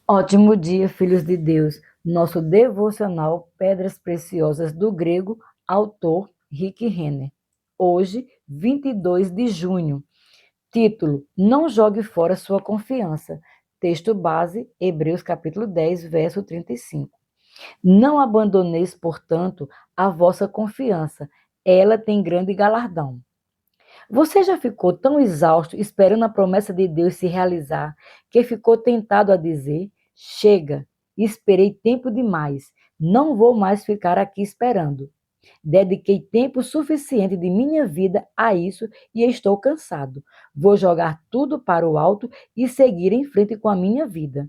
Ótimo dia, filhos de Deus. Nosso devocional Pedras Preciosas do grego, autor Rick Renner. Hoje, 22 de junho. Título: Não jogue fora sua confiança. Texto base, Hebreus capítulo 10, verso 35. Não abandoneis, portanto, a vossa confiança. Ela tem grande galardão. Você já ficou tão exausto esperando a promessa de Deus se realizar que ficou tentado a dizer: chega, esperei tempo demais, não vou mais ficar aqui esperando. Dediquei tempo suficiente de minha vida a isso e estou cansado. Vou jogar tudo para o alto e seguir em frente com a minha vida.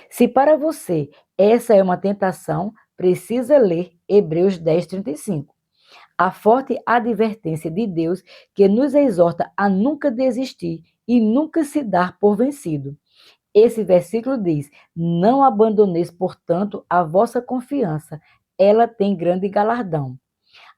Se para você essa é uma tentação, precisa ler Hebreus 10:35. A forte advertência de Deus que nos exorta a nunca desistir e nunca se dar por vencido. Esse versículo diz: Não abandoneis, portanto, a vossa confiança, ela tem grande galardão.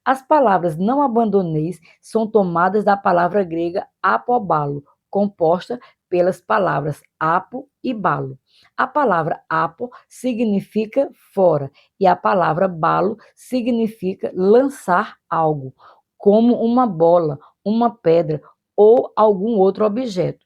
As palavras não abandoneis são tomadas da palavra grega apobalo, composta pelas palavras apo e balo. A palavra apo significa fora e a palavra balo significa lançar algo, como uma bola, uma pedra ou algum outro objeto.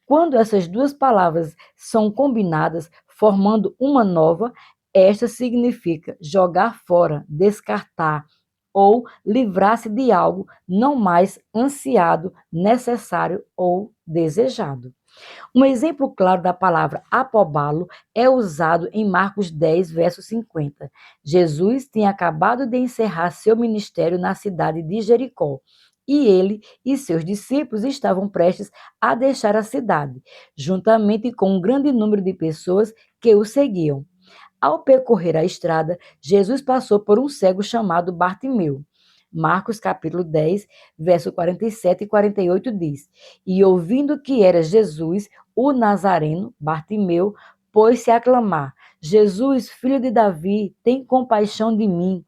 Quando essas duas palavras são combinadas, formando uma nova, esta significa jogar fora, descartar ou livrar-se de algo não mais ansiado, necessário ou desejado. Um exemplo claro da palavra apobalo é usado em Marcos 10, verso 50. Jesus tinha acabado de encerrar seu ministério na cidade de Jericó. E ele e seus discípulos estavam prestes a deixar a cidade, juntamente com um grande número de pessoas que o seguiam. Ao percorrer a estrada, Jesus passou por um cego chamado Bartimeu. Marcos capítulo 10, verso 47 e 48 diz: E ouvindo que era Jesus, o Nazareno, Bartimeu, pôs-se a clamar: Jesus, filho de Davi, tem compaixão de mim.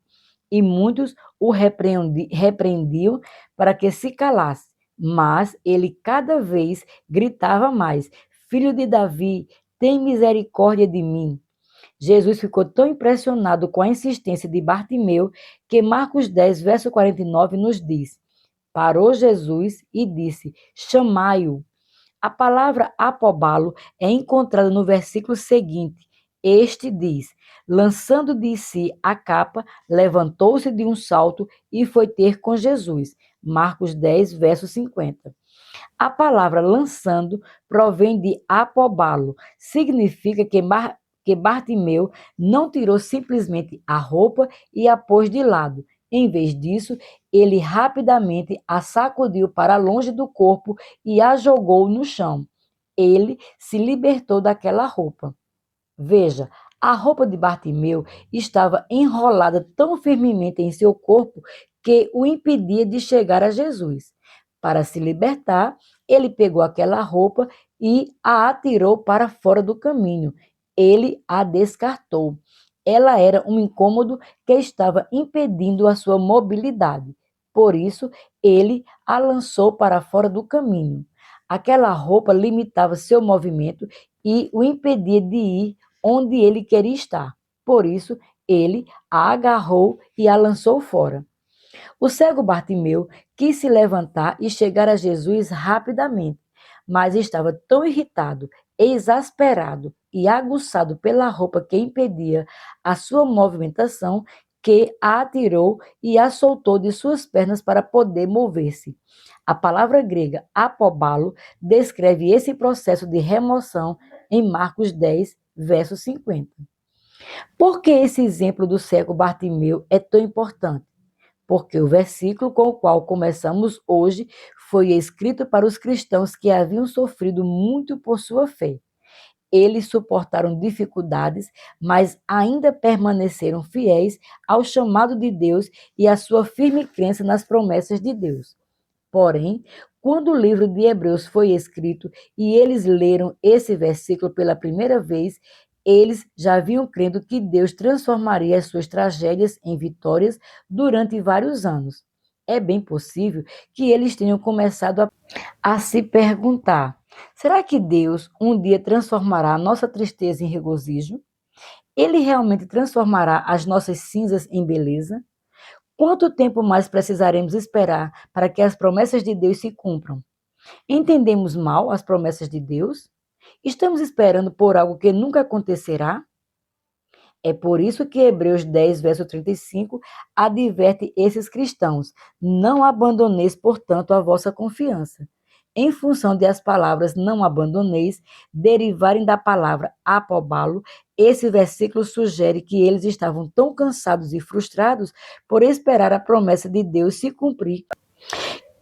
E muitos o repreendiam para que se calasse. Mas ele cada vez gritava mais: Filho de Davi, tem misericórdia de mim. Jesus ficou tão impressionado com a insistência de Bartimeu que Marcos 10, verso 49 nos diz: Parou Jesus e disse: Chamai-o. A palavra apobalo é encontrada no versículo seguinte. Este diz: Lançando de si a capa, levantou-se de um salto e foi ter com Jesus. Marcos 10, verso 50. A palavra lançando provém de apobalo, significa que Bartimeu não tirou simplesmente a roupa e a pôs de lado. Em vez disso, ele rapidamente a sacudiu para longe do corpo e a jogou no chão. Ele se libertou daquela roupa. Veja, a roupa de Bartimeu estava enrolada tão firmemente em seu corpo que o impedia de chegar a Jesus. Para se libertar, ele pegou aquela roupa e a atirou para fora do caminho. Ele a descartou. Ela era um incômodo que estava impedindo a sua mobilidade. Por isso, ele a lançou para fora do caminho. Aquela roupa limitava seu movimento e o impedia de ir onde ele queria estar. Por isso, ele a agarrou e a lançou fora. O cego Bartimeu quis se levantar e chegar a Jesus rapidamente, mas estava tão irritado, exasperado e aguçado pela roupa que impedia a sua movimentação que a atirou e a soltou de suas pernas para poder mover-se. A palavra grega apobalo descreve esse processo de remoção em Marcos 10, verso 50. Por que esse exemplo do cego Bartimeu é tão importante? Porque o versículo com o qual começamos hoje foi escrito para os cristãos que haviam sofrido muito por sua fé. Eles suportaram dificuldades, mas ainda permaneceram fiéis ao chamado de Deus e à sua firme crença nas promessas de Deus. Porém, quando o livro de Hebreus foi escrito e eles leram esse versículo pela primeira vez, eles já vinham crendo que Deus transformaria as suas tragédias em vitórias durante vários anos. É bem possível que eles tenham começado a se perguntar: será que Deus um dia transformará a nossa tristeza em regozijo? Ele realmente transformará as nossas cinzas em beleza? Quanto tempo mais precisaremos esperar para que as promessas de Deus se cumpram? Entendemos mal as promessas de Deus? Estamos esperando por algo que nunca acontecerá? É por isso que Hebreus 10, verso 35, adverte esses cristãos: não abandoneis, portanto, a vossa confiança. Em função de as palavras não abandoneis derivarem da palavra apobalo, esse versículo sugere que eles estavam tão cansados e frustrados por esperar a promessa de Deus se cumprir,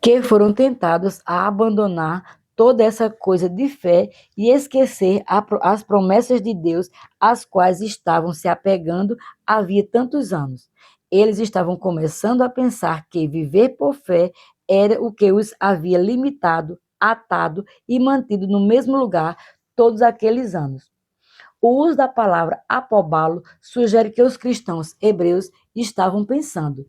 que foram tentados a abandonar toda essa coisa de fé e esquecer as promessas de Deus, às quais estavam se apegando havia tantos anos. Eles estavam começando a pensar que viver por fé era o que os havia limitado, atado e mantido no mesmo lugar todos aqueles anos. O uso da palavra apobalo sugere que os cristãos hebreus estavam pensando: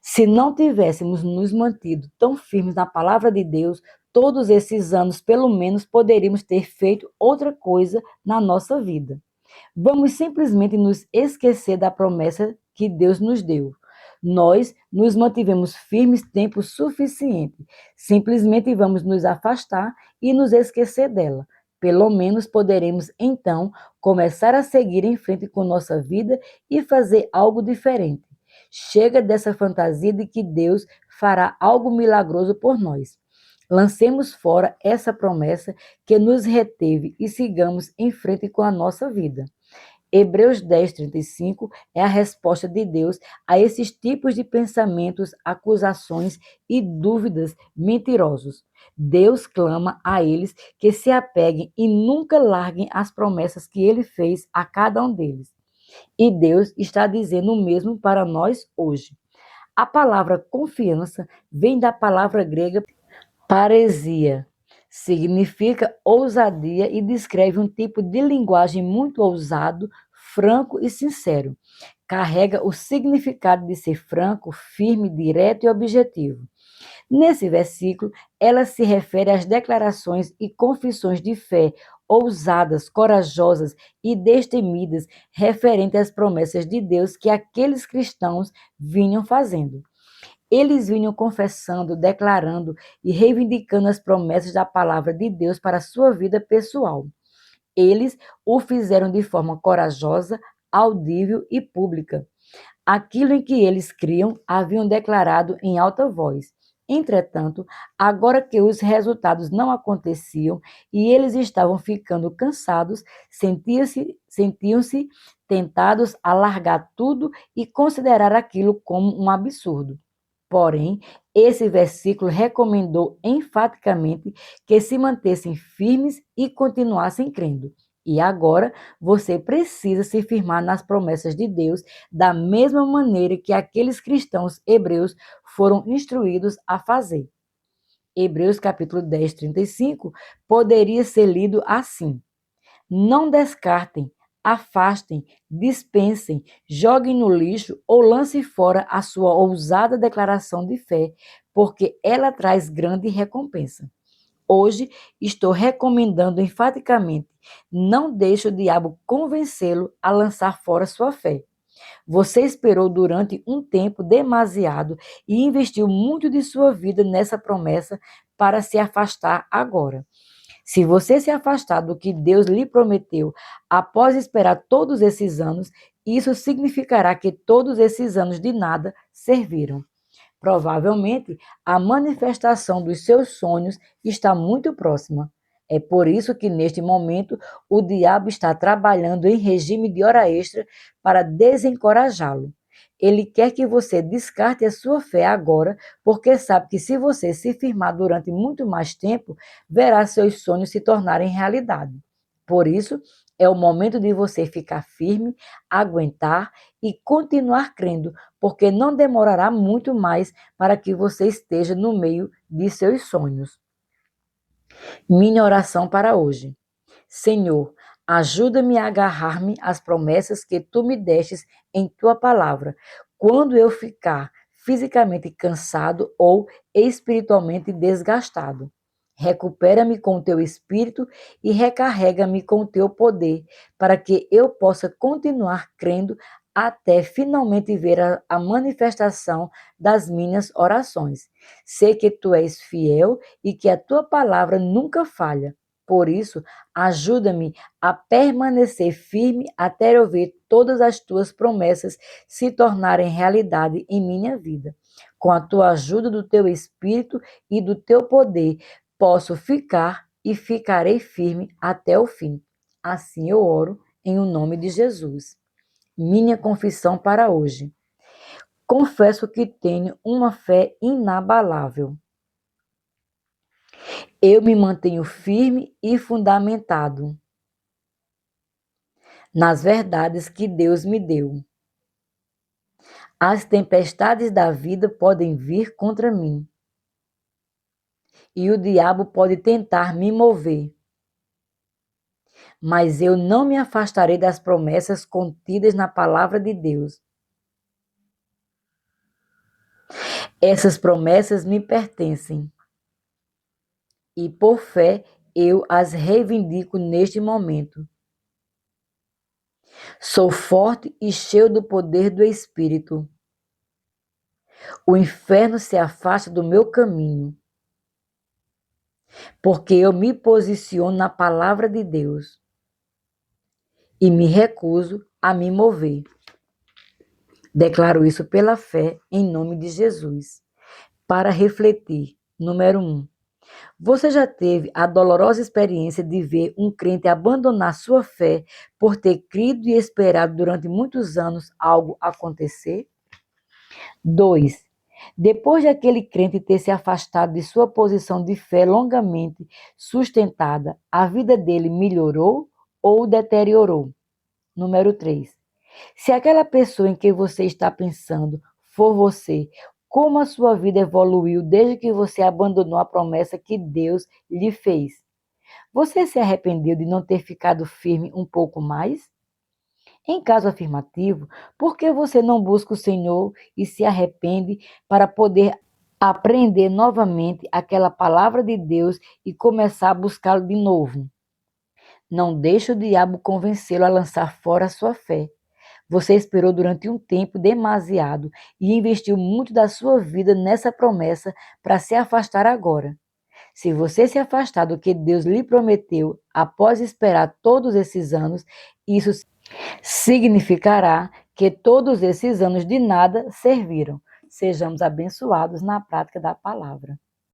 se não tivéssemos nos mantido tão firmes na palavra de Deus, todos esses anos, pelo menos, poderíamos ter feito outra coisa na nossa vida. Vamos simplesmente nos esquecer da promessa que Deus nos deu. Nós nos mantivemos firmes tempo suficiente. Simplesmente vamos nos afastar e nos esquecer dela. Pelo menos poderemos então começar a seguir em frente com nossa vida e fazer algo diferente. Chega dessa fantasia de que Deus fará algo milagroso por nós. Lancemos fora essa promessa que nos reteve e sigamos em frente com a nossa vida. Hebreus 10, 35 é a resposta de Deus a esses tipos de pensamentos, acusações e dúvidas mentirosos. Deus clama a eles que se apeguem e nunca larguem as promessas que ele fez a cada um deles. E Deus está dizendo o mesmo para nós hoje. A palavra confiança vem da palavra grega paresia. Significa ousadia e descreve um tipo de linguagem muito ousado, franco e sincero. Carrega o significado de ser franco, firme, direto e objetivo. Nesse versículo, ela se refere às declarações e confissões de fé ousadas, corajosas e destemidas referente às promessas de Deus que aqueles cristãos vinham fazendo. Eles vinham confessando, declarando e reivindicando as promessas da palavra de Deus para a sua vida pessoal. Eles o fizeram de forma corajosa, audível e pública. Aquilo em que eles criam, haviam declarado em alta voz. Entretanto, agora que os resultados não aconteciam e eles estavam ficando cansados, sentiam-se tentados a largar tudo e considerar aquilo como um absurdo. Porém, esse versículo recomendou enfaticamente que se mantessem firmes e continuassem crendo. E agora você precisa se firmar nas promessas de Deus da mesma maneira que aqueles cristãos hebreus foram instruídos a fazer. Hebreus capítulo 10, 35 poderia ser lido assim: não descartem, afastem, dispensem, joguem no lixo ou lancem fora a sua ousada declaração de fé, porque ela traz grande recompensa. Hoje estou recomendando enfaticamente: não deixe o diabo convencê-lo a lançar fora sua fé. Você esperou durante um tempo demasiado e investiu muito de sua vida nessa promessa para se afastar agora. Se você se afastar do que Deus lhe prometeu após esperar todos esses anos, isso significará que todos esses anos de nada serviram. Provavelmente, a manifestação dos seus sonhos está muito próxima. É por isso que, neste momento, o diabo está trabalhando em regime de hora extra para desencorajá-lo. Ele quer que você descarte a sua fé agora, porque sabe que se você se firmar durante muito mais tempo, verá seus sonhos se tornarem realidade. Por isso, é o momento de você ficar firme, aguentar e continuar crendo, porque não demorará muito mais para que você esteja no meio de seus sonhos. Minha oração para hoje. Senhor, ajuda-me a agarrar-me às promessas que tu me destes em tua palavra. Quando eu ficar fisicamente cansado ou espiritualmente desgastado. Recupera-me com o teu espírito e recarrega-me com o teu poder, para que eu possa continuar crendo até finalmente ver a manifestação das minhas orações. Sei que tu és fiel e que a tua palavra nunca falha. Por isso, ajuda-me a permanecer firme até eu ver todas as tuas promessas se tornarem realidade em minha vida. Com a tua ajuda do teu espírito e do teu poder, posso ficar e ficarei firme até o fim. Assim eu oro em o nome de Jesus. Minha confissão para hoje. Confesso que tenho uma fé inabalável. Eu me mantenho firme e fundamentado nas verdades que Deus me deu. As tempestades da vida podem vir contra mim e o diabo pode tentar me mover, mas eu não me afastarei das promessas contidas na palavra de Deus. Essas promessas me pertencem e, por fé, eu as reivindico neste momento. Sou forte e cheio do poder do Espírito. O inferno se afasta do meu caminho, porque eu me posiciono na palavra de Deus e me recuso a me mover. Declaro isso pela fé em nome de Jesus. Para refletir, número 1. Você já teve a dolorosa experiência de ver um crente abandonar sua fé por ter crido e esperado durante muitos anos algo acontecer? 2. Depois de aquele crente ter se afastado de sua posição de fé longamente sustentada, a vida dele melhorou ou deteriorou? Número 3. Se aquela pessoa em quem você está pensando for você, como a sua vida evoluiu desde que você abandonou a promessa que Deus lhe fez? Você se arrependeu de não ter ficado firme um pouco mais? Em caso afirmativo, por que você não busca o Senhor e se arrepende para poder aprender novamente aquela palavra de Deus e começar a buscá-lo de novo? Não deixe o diabo convencê-lo a lançar fora a sua fé. Você esperou durante um tempo demasiado e investiu muito da sua vida nessa promessa para se afastar agora. Se você se afastar do que Deus lhe prometeu após esperar todos esses anos, isso significará que todos esses anos de nada serviram. Sejamos abençoados na prática da palavra.